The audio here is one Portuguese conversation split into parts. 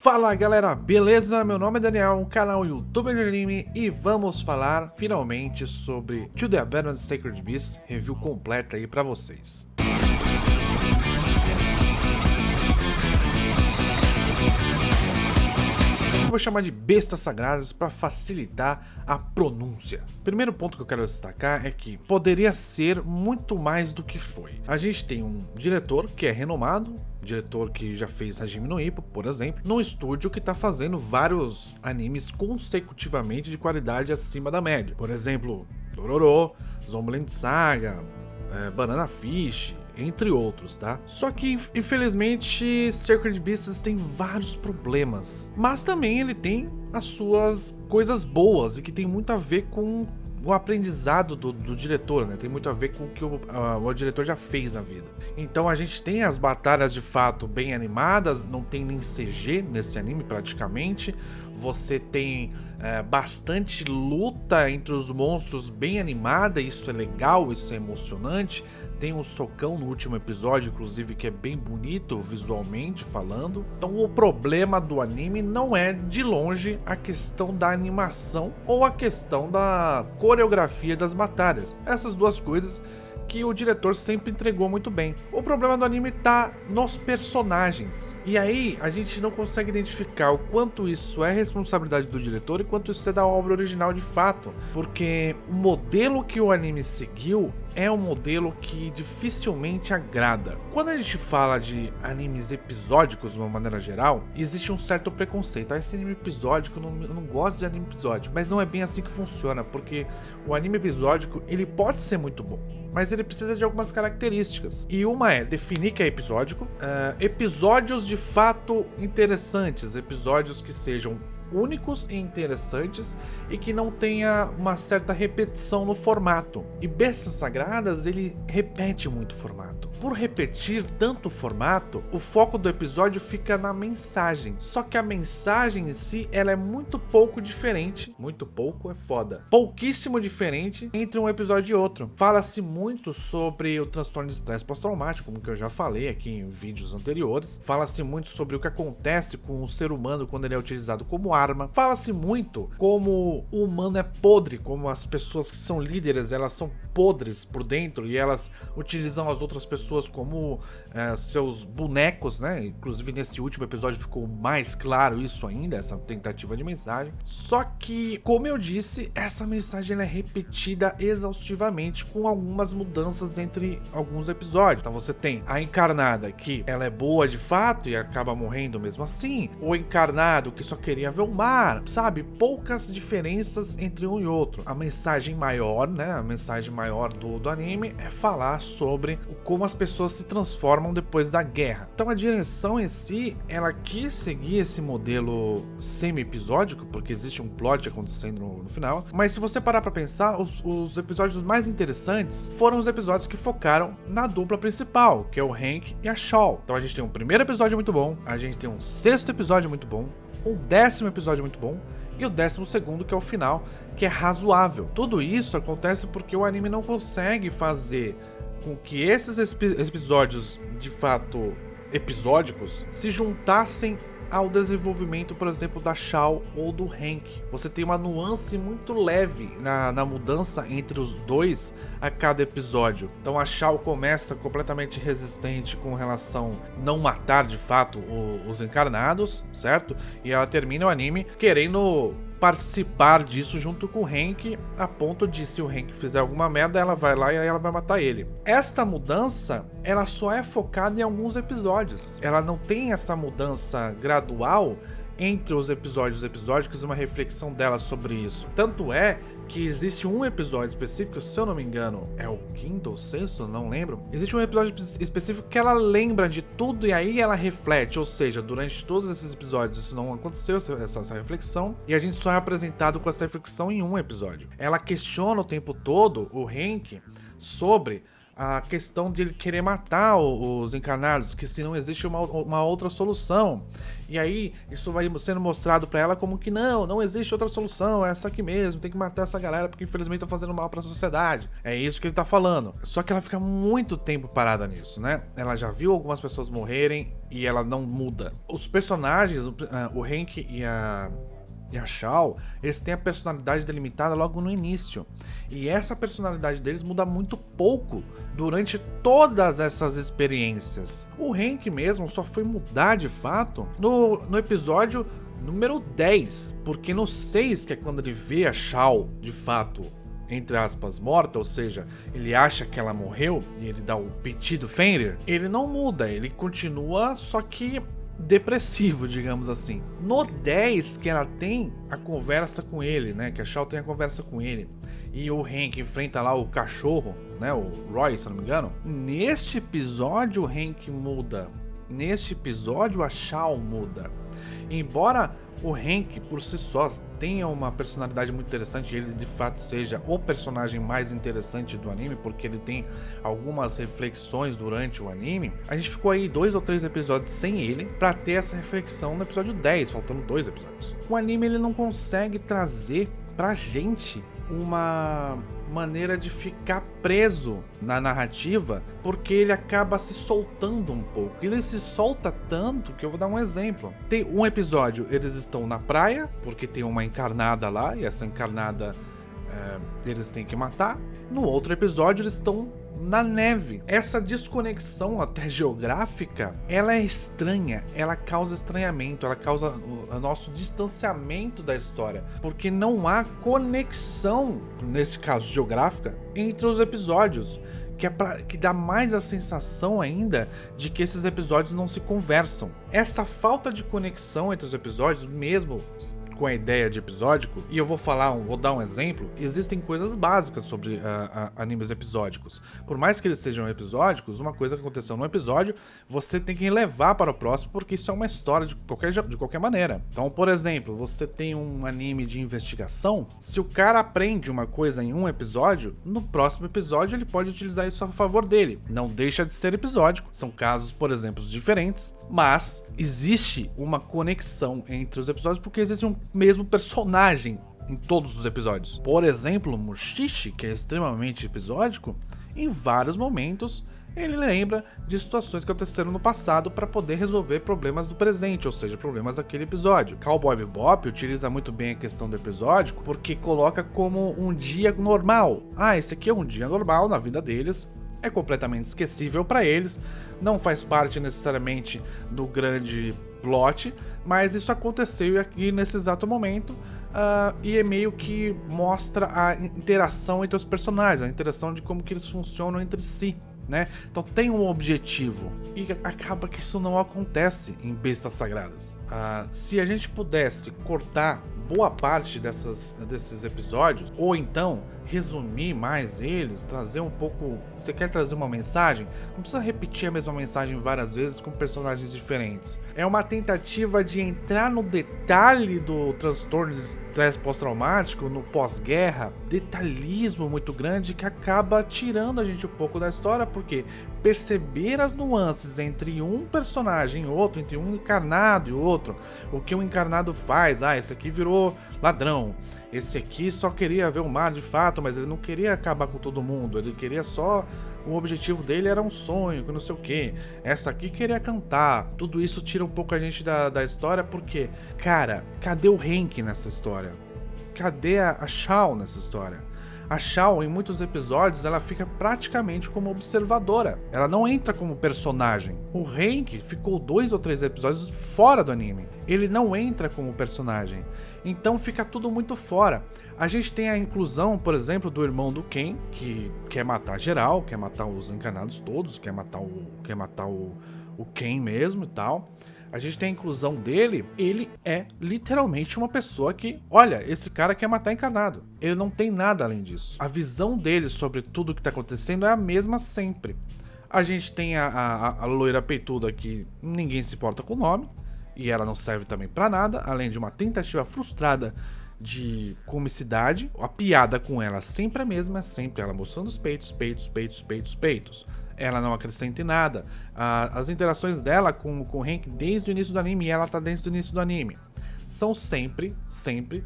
Fala galera, beleza? Meu nome é Daniel, canal YouTube de Anime, e vamos falar finalmente sobre To The Abandoned Sacred Beast, review completa aí pra vocês. Eu vou chamar de bestas sagradas para facilitar a pronúncia. Primeiro ponto que eu quero destacar é que poderia ser muito mais do que foi. A gente tem um diretor que é renomado, diretor que já fez Hajime no Ippo, por exemplo, num estúdio que está fazendo vários animes consecutivamente de qualidade acima da média. Por exemplo, Dororo, Zombieland Saga, Banana Fish, entre outros, tá? Só que, infelizmente, Sacred Beasts tem vários problemas, mas também ele tem as suas coisas boas e que tem muito a ver com o aprendizado do diretor, né? Tem muito a ver com o que o diretor já fez na vida. Então a gente tem as batalhas de fato bem animadas, não tem nem CG nesse anime praticamente. Você tem bastante luta entre os monstros bem animada, isso é legal, isso é emocionante. Tem um socão no último episódio, inclusive, que é bem bonito visualmente falando. Então o problema do anime não é de longe a questão da animação ou a questão da coreografia das batalhas. Essas duas coisas que o diretor sempre entregou muito bem. O problema do anime tá nos personagens. E aí a gente não consegue identificar o quanto isso é responsabilidade do diretor e quanto isso é da obra original de fato. Porque o modelo que o anime seguiu é um modelo que dificilmente agrada. Quando a gente fala de animes episódicos de uma maneira geral, existe um certo preconceito. Esse anime episódico, eu não gosto de anime episódico. Mas não é bem assim que funciona, porque o anime episódico, ele pode ser muito bom, mas ele precisa de algumas características. E uma é definir que é episódico, episódios de fato interessantes, episódios que sejam únicos e interessantes e que não tenha uma certa repetição no formato. E Bestas Sagradas, ele repete muito o formato. Por repetir tanto o formato, o foco do episódio fica na mensagem. Só que a mensagem em si, ela é muito pouco diferente. Muito pouco é foda. Pouquíssimo diferente entre um episódio e outro. Fala-se muito sobre o transtorno de estresse pós-traumático, como que eu já falei aqui em vídeos anteriores. Fala-se muito sobre o que acontece com o ser humano quando ele é utilizado como arma. Fala-se muito como o humano é podre, como as pessoas que são líderes, elas são podres por dentro e elas utilizam as outras pessoas como seus bonecos, né? Inclusive nesse último episódio ficou mais claro isso ainda, essa tentativa de mensagem. Só que, como eu disse, essa mensagem ela é repetida exaustivamente com algumas mudanças entre alguns episódios. Então você tem a encarnada que ela é boa de fato e acaba morrendo mesmo assim, o encarnado que só queria ver o mar, sabe? Poucas diferenças entre um e outro. A mensagem maior, né? A mensagem maior do anime é falar sobre como as pessoas se transformam depois da guerra. Então a direção em si, ela quis seguir esse modelo semi-episódico, porque existe um plot acontecendo no final, mas se você parar pra pensar, os episódios mais interessantes foram os episódios que focaram na dupla principal, que é o Hank e a Shaw. Então a gente tem um primeiro episódio muito bom, a gente tem um sexto episódio muito bom, um 10º episódio muito bom e o 12º, que é o final, que é razoável. Tudo isso acontece porque o anime não consegue fazer com que esses episódios de fato episódicos se juntassem ao desenvolvimento, por exemplo, da Shaw ou do Hank. Você tem uma nuance muito leve na mudança entre os dois a cada episódio. Então a Shaw começa completamente resistente com relação a não matar de fato os encarnados, certo? E ela termina o anime querendo participar disso junto com o Hank, a ponto de, se o Hank fizer alguma merda, ela vai lá e ela vai matar ele. Esta mudança, ela só é focada em alguns episódios. Ela não tem essa mudança gradual entre os episódios episódicos e uma reflexão dela sobre isso. Tanto é que existe um episódio específico, se eu não me engano, é o 5º ou 6º, não lembro. Existe um episódio específico que ela lembra de tudo e aí ela reflete, ou seja, durante todos esses episódios isso não aconteceu, essa reflexão, e a gente só é apresentado com essa reflexão em um episódio. Ela questiona o tempo todo o Hank sobre a questão de ele querer matar os encarnados, que se não existe uma outra solução. E aí isso vai sendo mostrado pra ela como que não existe outra solução, é essa aqui mesmo, tem que matar essa galera porque infelizmente tá fazendo mal pra sociedade. É isso que ele tá falando. Só que ela fica muito tempo parada nisso, né? Ela já viu algumas pessoas morrerem e ela não muda. Os personagens, o Hank e a Shaw, eles têm a personalidade delimitada logo no início. E essa personalidade deles muda muito pouco durante todas essas experiências. O Hank mesmo só foi mudar de fato no episódio número 10, porque no 6, que é quando ele vê a Shaw de fato, entre aspas, morta, ou seja, ele acha que ela morreu e ele dá o pedido Fenrir, ele não muda, ele continua, só que depressivo, digamos assim. No 10, que ela tem a conversa com ele, né, que a Shaw tem a conversa com ele, e o Hank enfrenta lá o cachorro, né, o Roy, se eu não me engano. Neste episódio o Hank muda, neste episódio a Shaw muda. Embora o Hank por si só tenha uma personalidade muito interessante, ele de fato seja o personagem mais interessante do anime, porque ele tem algumas reflexões durante o anime, a gente ficou aí 2 ou 3 episódios sem ele pra ter essa reflexão no episódio 10, faltando 2 episódios. O anime ele não consegue trazer pra gente uma maneira de ficar preso na narrativa, porque ele acaba se soltando um pouco. Ele se solta tanto que eu vou dar um exemplo. Tem um episódio, eles estão na praia, porque tem uma encarnada lá, e essa encarnada eles têm que matar. No outro episódio, eles estão na neve. Essa desconexão até geográfica, ela é estranha, ela causa estranhamento, ela causa o nosso distanciamento da história, porque não há conexão, nesse caso geográfica, entre os episódios, que dá mais a sensação ainda de que esses episódios não se conversam. Essa falta de conexão entre os episódios, mesmo com a ideia de episódico, e eu vou dar um exemplo, existem coisas básicas sobre animes episódicos. Por mais que eles sejam episódicos, uma coisa que aconteceu no episódio, você tem que levar para o próximo, porque isso é uma história de qualquer maneira. Então, por exemplo, você tem um anime de investigação, se o cara aprende uma coisa em um episódio, no próximo episódio ele pode utilizar isso a favor dele. Não deixa de ser episódico, são casos, por exemplo, diferentes, mas existe uma conexão entre os episódios porque existe um mesmo personagem em todos os episódios. Por exemplo, Mushishi, que é extremamente episódico, em vários momentos ele lembra de situações que aconteceram no passado para poder resolver problemas do presente, ou seja, problemas daquele episódio. Cowboy Bebop utiliza muito bem a questão do episódico porque coloca como um dia normal. Esse aqui é um dia normal na vida deles, é completamente esquecível para eles, não faz parte necessariamente do grande plot, mas isso aconteceu aqui nesse exato momento, e é meio que mostra a interação entre os personagens, a interação de como que eles funcionam entre si, né? Então tem um objetivo, e acaba que isso não acontece em Bestas Sagradas. Se a gente pudesse cortar boa parte desses episódios, ou então resumir mais eles, trazer um pouco... Você quer trazer uma mensagem? Não precisa repetir a mesma mensagem várias vezes com personagens diferentes. É uma tentativa de entrar no detalhe do transtorno de estresse pós-traumático, no pós-guerra, detalhismo muito grande que acaba tirando a gente um pouco da história, porque perceber as nuances entre um personagem e outro, entre um encarnado e outro, o que um encarnado faz, esse aqui virou ladrão, esse aqui só queria ver o mar de fato, mas ele não queria acabar com todo mundo, ele queria só... O objetivo dele era um sonho, que não sei o que. Essa aqui queria cantar. Tudo isso tira um pouco a gente da história, porque, cara, cadê o Hank nessa história? Cadê a Shaw nessa história? A Shaw, em muitos episódios, ela fica praticamente como observadora. Ela não entra como personagem. O Hank ficou 2 ou 3 episódios fora do anime. Ele não entra como personagem. Então fica tudo muito fora. A gente tem a inclusão, por exemplo, do irmão do Ken, que quer matar geral, quer matar os encarnados todos, quer matar o Ken mesmo e tal. A gente tem a inclusão dele, ele é literalmente uma pessoa que, olha, esse cara quer matar encarnado. Ele não tem nada além disso. A visão dele sobre tudo que tá acontecendo é a mesma sempre. A gente tem a loira peituda que ninguém se importa com o nome, e ela não serve também pra nada, além de uma tentativa frustrada de comicidade. A piada com ela sempre é a mesma, é sempre ela mostrando os peitos, peitos, peitos, peitos, peitos. Ela não acrescenta em nada. As interações dela com o Hank desde o início do anime, e ela tá desde o início do anime, são sempre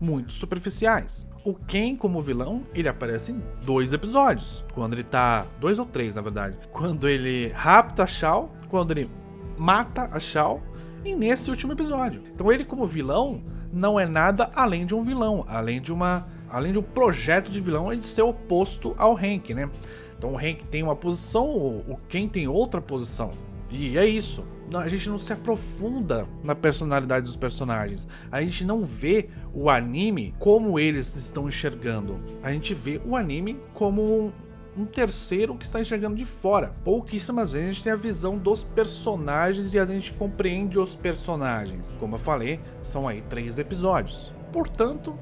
muito superficiais. O Ken, como vilão, ele aparece em 2 episódios. Quando ele tá... 2 ou 3, na verdade. Quando ele rapta a Shaw, quando ele mata a Shaw, e nesse último episódio. Então ele, como vilão, não é nada além de um vilão, além de um projeto de vilão, é de ser oposto ao Hank, né? Então o Hank tem uma posição, o Ken tem outra posição. E é isso. A gente não se aprofunda na personalidade dos personagens. A gente não vê o anime como eles estão enxergando. A gente vê o anime como um terceiro que está enxergando de fora. Pouquíssimas vezes a gente tem a visão dos personagens e a gente compreende os personagens. Como eu falei, são aí 3 episódios. Portanto,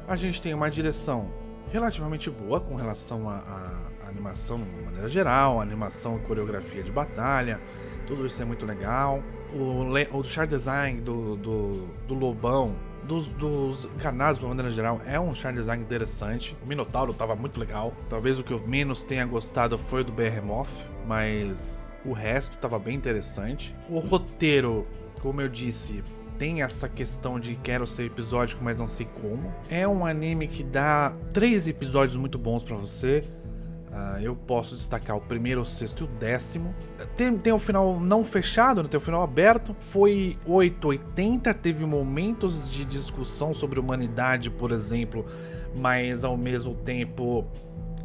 a gente tem uma direção relativamente boa com relação à animação de uma maneira geral, a animação e coreografia de batalha, tudo isso é muito legal. O chart design do Lobão, dos encanados de uma maneira geral, é um chart design interessante. O Minotauro tava muito legal. Talvez o que eu menos tenha gostado foi o do Behemoth, mas o resto tava bem interessante. O roteiro, como eu disse, tem essa questão de quero ser episódico, mas não sei como. É um anime que dá 3 episódios muito bons pra você. Eu posso destacar o primeiro, o sexto e o 10º. Tem um final não fechado, né? Tem um final aberto. Foi 880, teve momentos de discussão sobre humanidade, por exemplo, mas ao mesmo tempo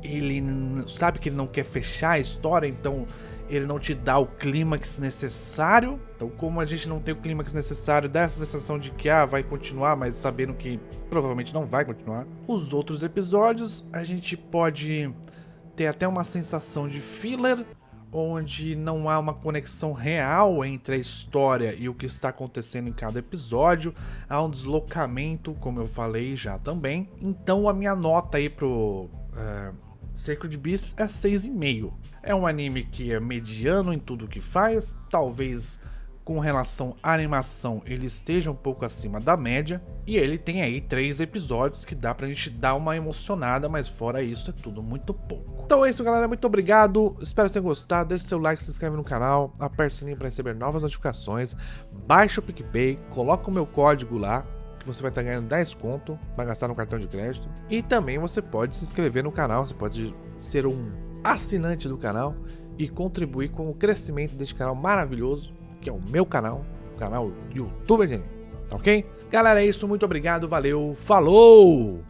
ele sabe que ele não quer fechar a história, então ele não te dá o clímax necessário. Então, como a gente não tem o clímax necessário, dá essa sensação de que vai continuar, mas sabendo que provavelmente não vai continuar. Os outros episódios a gente pode ter até uma sensação de filler, onde não há uma conexão real entre a história e o que está acontecendo em cada episódio. Há um deslocamento, como eu falei já também. Então a minha nota aí pro Sacred Beasts é 6,5. É um anime que é mediano em tudo que faz, talvez com relação à animação ele esteja um pouco acima da média, e ele tem aí 3 episódios que dá pra gente dar uma emocionada, mas fora isso é tudo muito pouco. Então é isso, galera, muito obrigado, espero que vocês tenham gostado, deixe seu like, se inscreve no canal, aperte o sininho para receber novas notificações, baixa o PicPay, coloca o meu código lá, que você vai estar ganhando 10 conto para gastar no cartão de crédito, e também você pode se inscrever no canal, você pode ser um assinante do canal e contribuir com o crescimento deste canal maravilhoso, que é o meu canal, o canal YouTuber de anime, ok? Galera, é isso, muito obrigado, valeu, falou!